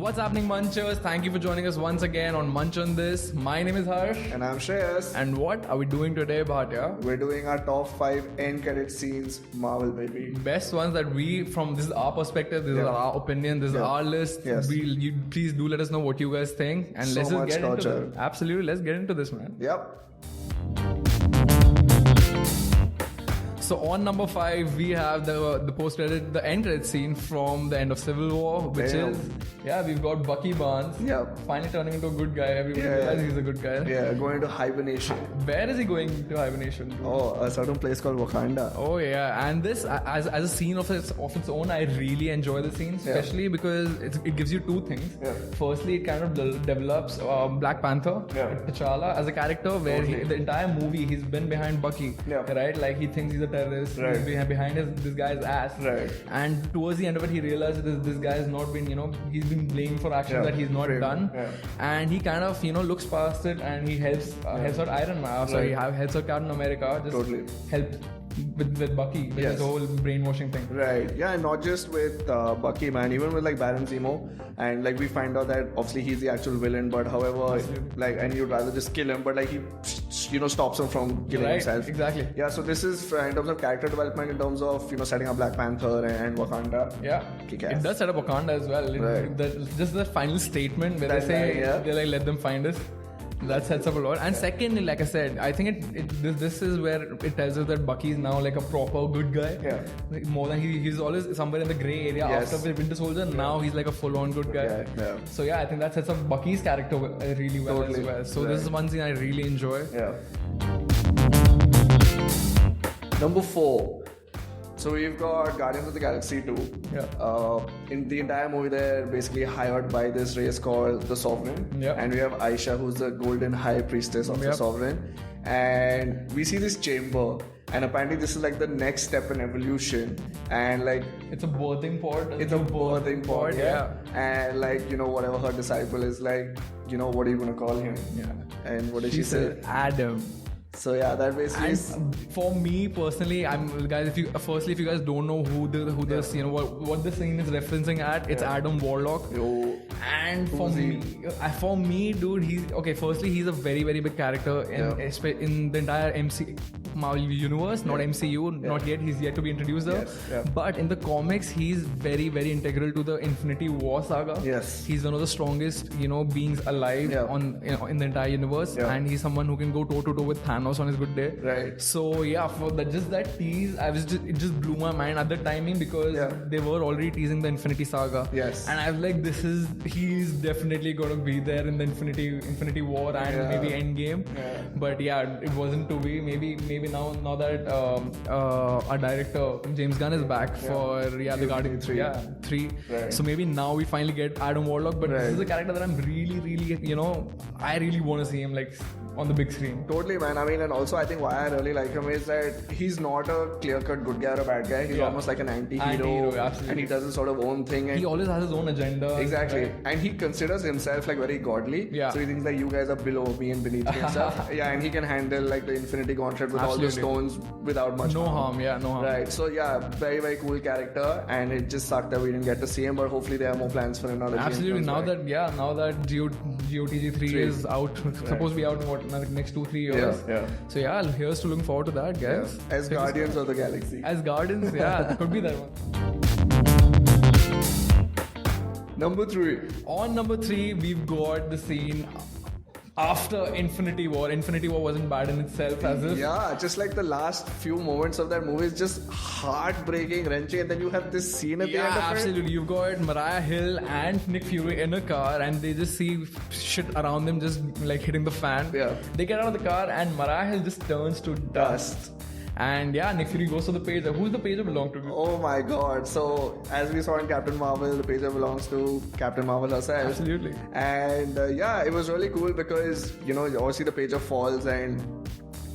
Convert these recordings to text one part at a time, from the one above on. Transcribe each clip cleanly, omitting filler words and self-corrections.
What's happening, Munchers? Thank you for joining us once again on Munch on This. My name is Harsh. And I'm Shreyas. And what are we doing today, Bhatia? We're doing our top 5 end credit scenes, Marvel, baby. Best ones that this is our perspective, this is our opinion, this is our list. Yes. Please do let us know what you guys think. And let's just get into this. Absolutely, let's get into this, man. Yep. So on number 5, we have the post-credit, the end credit scene from the end of Civil War, which is, we've got Bucky Barnes. Finally turning into a good guy. Everybody realizes he's a good guy. Yeah, going to hibernation. Where is he going to hibernation? A certain place called Wakanda. Oh yeah, and this as a scene of its own, I really enjoy the scene, especially because it gives you two things. Firstly, it kind of develops Black Panther, T'Challa as a character, where the entire movie he's been behind Bucky, right? Like he thinks he's a terrorist, he's behind this guy's ass, and towards the end of it, he realizes this guy has not been, he's been blamed for actions that he's not done, and he kind of looks past it and he helps out Iron Man. Helps out Captain America. Helps with Bucky with his whole brainwashing thing. Right. Yeah, and not just with Bucky, man. Even with like Baron Zemo, and like we find out that obviously he's the actual villain, but however, and you'd rather just kill him, but like he stops him from killing himself. Exactly. Yeah. So this is in terms of character development, in terms of setting up Black Panther and Wakanda. Yeah. It does set up Wakanda as well. Just the final statement where they say they let them find us. That sets up a lot. And secondly, like I said, I think this is where it tells us that Bucky is now like a proper good guy. Like more than he's always somewhere in the grey area after Winter Soldier. Now he's like a full-on good guy. So I think that sets up Bucky's character really well as well. So this is one scene I really enjoy. Number 4. So we've got Guardians of the Galaxy 2. In the entire movie, they're basically hired by this race called the Sovereign. And we have Aisha, who's the golden high priestess of the Sovereign. And we see this chamber. And apparently this is like the next step in evolution. And like... It's a birthing pod. It's a birthing pod, And like, whatever her disciple is like, what are you going to call him? And what did she say? Adam. So that basically is... For me personally, if you guys don't know who this what the scene is referencing at, it's Adam Warlock. And for me, dude, he's a very, very big character in the entire Marvel universe, not MCU, not yet. He's yet to be introduced though. But in the comics, he's very, very integral to the Infinity War saga. He's one of the strongest, beings alive in the entire universe, and he's someone who can go toe to toe with Thanos on his good day. So for that tease, it just blew my mind at the timing, because they were already teasing the Infinity Saga. And I was like, he's definitely gonna be there in the Infinity War and maybe Endgame. But it wasn't to be. Maybe now that our director James Gunn is back for the Guardians 3. So maybe now we finally get Adam Warlock. But this is a character that I'm really, I really want to see him like on the big screen. Totally, man. I mean, and also I think why I really like him is that he's not a clear-cut good guy or a bad guy. He's almost like an anti-hero, and he does his sort of own thing. And he always has his own agenda. Exactly. And he considers himself like very godly. So he thinks like you guys are below me and beneath me and stuff. And he can handle like the Infinity Gauntlet with all the stones without much harm. No harm. Right. So very, very cool character, and it just sucked that we didn't get to see him, but hopefully there are more plans for him now. Absolutely. Now that GOTG 3 is out, supposed to be out in the next 2-3 years. So here's to looking forward to that, guys. As Guardians of the Galaxy. As Guardians, could be that one. Number 3. On number 3, we've got the scene after Infinity War. Infinity War wasn't bad in itself, as if... just like the last few moments of that movie is just heartbreaking, wrenching, and then you have this scene at the end of it. Absolutely. You've got Mariah Hill and Nick Fury in a car, and they just see shit around them just like hitting the fan. They get out of the car, and Mariah Hill just turns to dust. And Nick Fury goes to the pager. Who's the pager belong to? Oh my god. So, as we saw in Captain Marvel, the pager belongs to Captain Marvel herself. Absolutely. And it was really cool because, obviously the pager falls and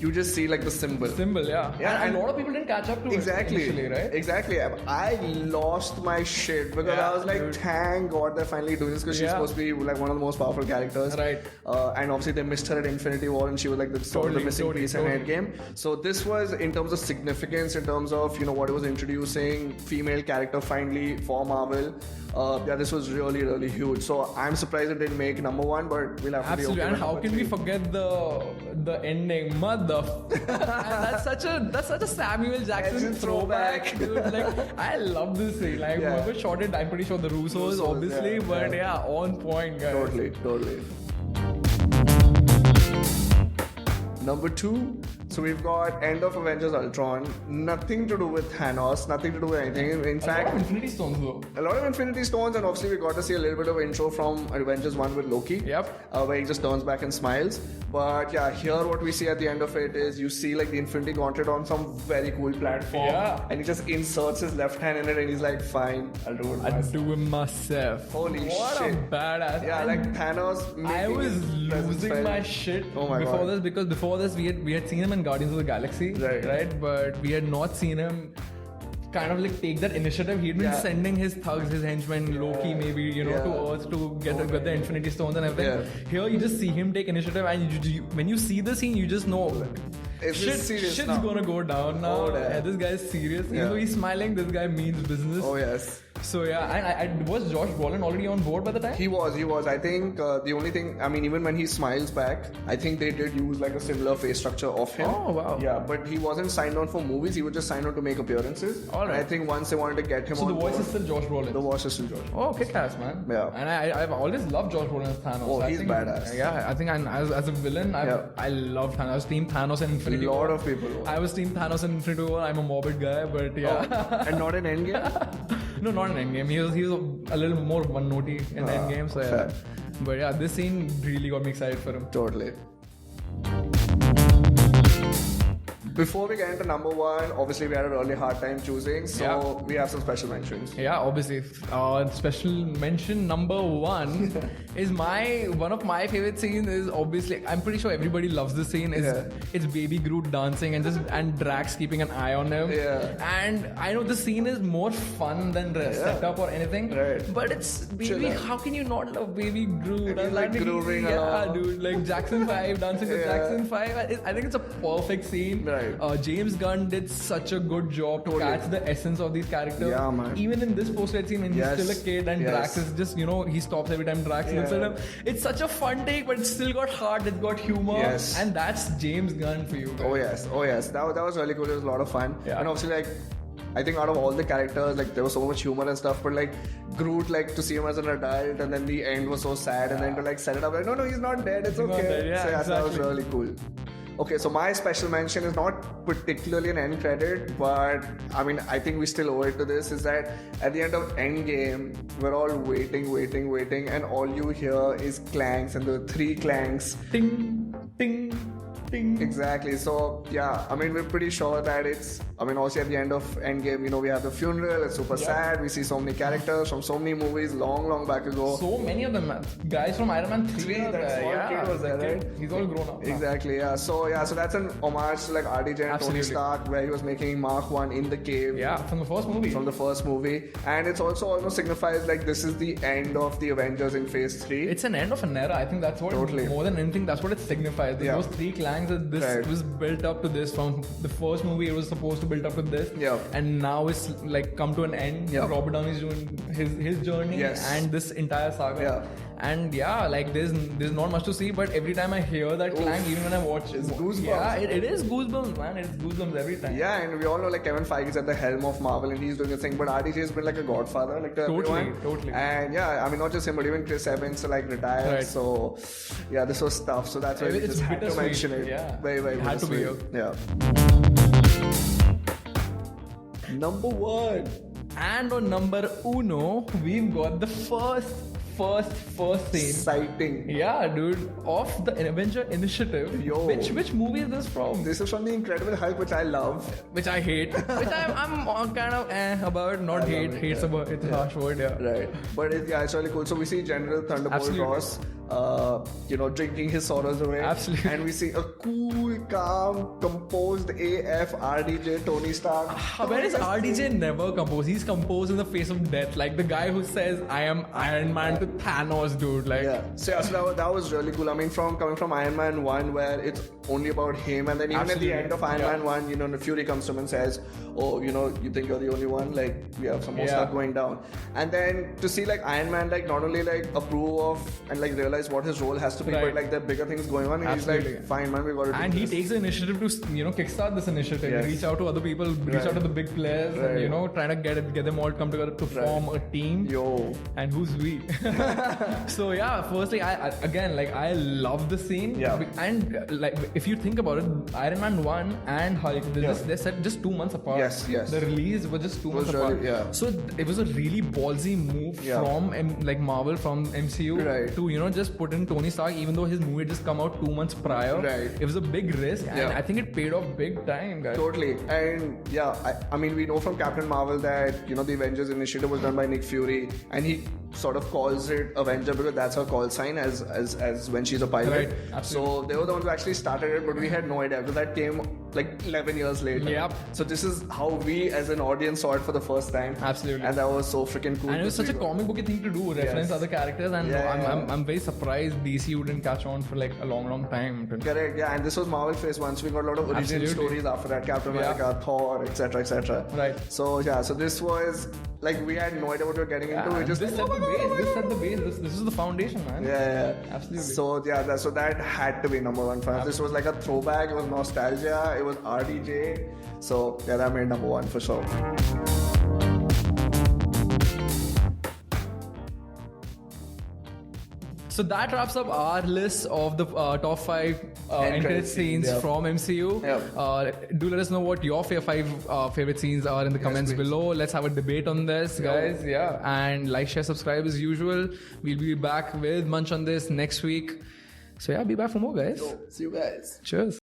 you just see like the symbol. Yeah, and a lot of people didn't catch up to it initially, right? Exactly. I lost my shit because I was like, dude, thank God they're finally doing this, because she's supposed to be like one of the most powerful characters. Right. And obviously they missed her at Infinity War, and she was like the missing piece in Endgame. So this was, in terms of significance, in terms of, you know, what it was introducing, female character finally for Marvel. This was really, really huge. So I'm surprised it didn't make number one, but we'll have to be okay. And how can we forget the ending? Mother. that's such a Samuel Jackson throwback, dude. Like, I love this scene. Like, whoever shot it, I'm pretty sure the Russos obviously, but on point, guys. Totally. Number 2, so we've got end of Avengers Ultron. Nothing to do with Thanos, nothing to do with anything. In fact, a lot of Infinity Stones though. A lot of Infinity Stones, and obviously we got to see a little bit of intro from Avengers 1 with Loki. Where he just turns back and smiles. But yeah, here what we see at the end of it is you see like the Infinity Gauntlet on some very cool platform. And he just inserts his left hand in it and he's like, fine, I'll do it myself. I'll do it myself. Holy shit. What a badass. Yeah, like Thanos. I was losing my shit before this, because before this we had seen him in Guardians of the Galaxy, right? But we had not seen him kind of like take that initiative. He'd been sending his thugs, his henchmen, Loki maybe, you know, to Earth to get the Infinity Stones and everything. Here you just see him take initiative, and when you see the scene, you just know shit's gonna go down now. This guy's serious. Even though he's smiling, this guy means business. Oh yes. So yeah, and was Josh Brolin already on board by the time? He was. I think the only thing, I mean, even when he smiles back, I think they did use like a similar face structure of him. Oh wow. Yeah, but he wasn't signed on for movies. He was just signed on to make appearances. All right. And I think once they wanted to get him on the voice is still Josh Brolin. The voice is still Josh. Oh, kick-ass, man. Yeah. And I've always loved Josh Brolin as Thanos. Oh, he's badass. Yeah, I think as a villain, I love Thanos. I was Team Thanos in Infinity War. A lot of people. I was Team Thanos in Infinity War. I'm a morbid guy, but yeah. Oh, and not in Endgame? No, not in Endgame. He was a little more one-notey in Endgame. So yeah. But yeah, this scene really got me excited for him. Totally. Before we get into number 1, obviously we had a really hard time choosing, so we have some special mentions. Yeah, obviously. Special mention number 1 is one of my favorite scenes. Is obviously, I'm pretty sure everybody loves this scene. It's Baby Groot dancing and Drax keeping an eye on him. And I know the scene is more fun than setup or anything. But it's Baby. How can you not love Baby Groot? And like grooving along. Dude, like Jackson 5 dancing with Jackson 5. I think it's a perfect scene. James Gunn did such a good job to catch the essence of these characters. Yeah, man. Even in this post-credit scene when he's still a kid and Drax is just, you know, he stops every time Drax looks at him. It's such a fun take, but it's still got heart, it's got humor. And that's James Gunn for you guys. Oh yes. That was really cool. It was a lot of fun. And obviously, like, I think out of all the characters, like, there was so much humor and stuff, but like Groot, like, to see him as an adult, and then the end was so sad, and then to like set it up like, no, he's not dead, it's okay. So that was really cool. Okay, so my special mention is not particularly an end credit, but I mean, I think we still owe it to this, is that at the end of Endgame, we're all waiting, and all you hear is clanks, and the 3 clanks. Ting, ting, ting. Exactly. So, yeah, I mean, we're pretty sure that it's, I mean, also at the end of Endgame, you know, we have the funeral, it's super sad, we see so many characters from so many movies long back ago. So many of them, man. Guys from Iron Man 3. That small kid was there, right? He's all grown up. Exactly, yeah. So that's an homage to like RDJ and Tony Stark, where he was making Mark 1 in the cave. Yeah, from the first movie. And it's also almost signifies like this is the end of the Avengers in Phase 3. It's an end of an era. I think that's what, more than anything, that's what it signifies. Those 3 clanks, this was built up to this. From the first movie, it was supposed to build up to this. And now it's like come to an end. Robert Downey's doing his journey and this entire saga. And like there's not much to see, but every time I hear that clank, even when I watch it's goosebumps. Yeah, it is goosebumps, man. It's goosebumps every time. Yeah, and we all know like Kevin Feige is at the helm of Marvel and he's doing a thing, but RDJ has been like a godfather, like to everyone. Totally. And yeah, I mean, not just him, but even Chris Evans like retired. So yeah, this was tough. So that's why we just had to mention it. Yeah, very had to be here. Yeah. Number 1. And on number 1, we've got the first first scene. Exciting. Yeah, dude. Of the Avenger Initiative. Yo. Which movie is this from? This is from the Incredible Hulk, which I love. Which I hate. Which I'm kind of about. Not hate. Hate's about. It's a harsh word. Yeah. Right. But it's really cool. So we see General Thunderbolt Ross, drinking his sorrows away. Absolutely. And we see a cool, calm, composed AF RDJ Tony Stark. Where is RDJ never composed? He's composed in the face of death. Like the guy who says, "I am Iron Man" to Thanos, dude. Like, So that was really cool. I mean, coming from Iron Man 1, where it's only about him, and then even at the end of Iron Man 1, Fury comes to him and says, "Oh, you think you're the only one? Like, we have some more stuff going down." And then to see like Iron Man like not only like approve of and like realize what his role has to be, but like there are bigger things going on. And he's like, "Fine, man, we got to do and this." he takes the initiative to kickstart this initiative, reach out to other people, reach out to the big players, and trying to get them all to come together to form a team. And who's we? So yeah, firstly, I love the scene. And like if you think about it, Iron Man 1 and Hulk, they're set just 2 months apart. Yes. The release was just 2 months apart. So it was a really ballsy move from Marvel, from MCU to just put in Tony Stark, even though his movie had just come out 2 months prior. It was a big risk, and I think it paid off big time, guys. Totally. And I mean, we know from Captain Marvel that the Avengers Initiative was done by Nick Fury, and he sort of calls it Avenger because that's her call sign as when she's a pilot. So they were the ones who actually started it, but we had no idea because that came like 11 years later. So this is how we as an audience saw it for the first time. Absolutely. And that was so freaking cool. And it was such a comic booky thing to do, reference other characters, and I'm very surprised DC wouldn't catch on for like a long time. Correct, and this was Marvel Phase 1, so we got a lot of original stories after that, Captain America, Thor, etc. Right. So so this was like we had no idea what we were getting into. We just this set the base. This is the foundation, man. Absolutely. So so that had to be number one for us. This was like a throwback. It was nostalgia. It was RDJ. So that made number one for sure. So that wraps up our list of the top 5 end credit scenes from MCU. Do let us know what your 5 favorite scenes are in the comments below. Let's have a debate on this, guys. And like, share, subscribe as usual. We'll be back with Munch on this next week. So be back for more, guys. See you guys. Cheers.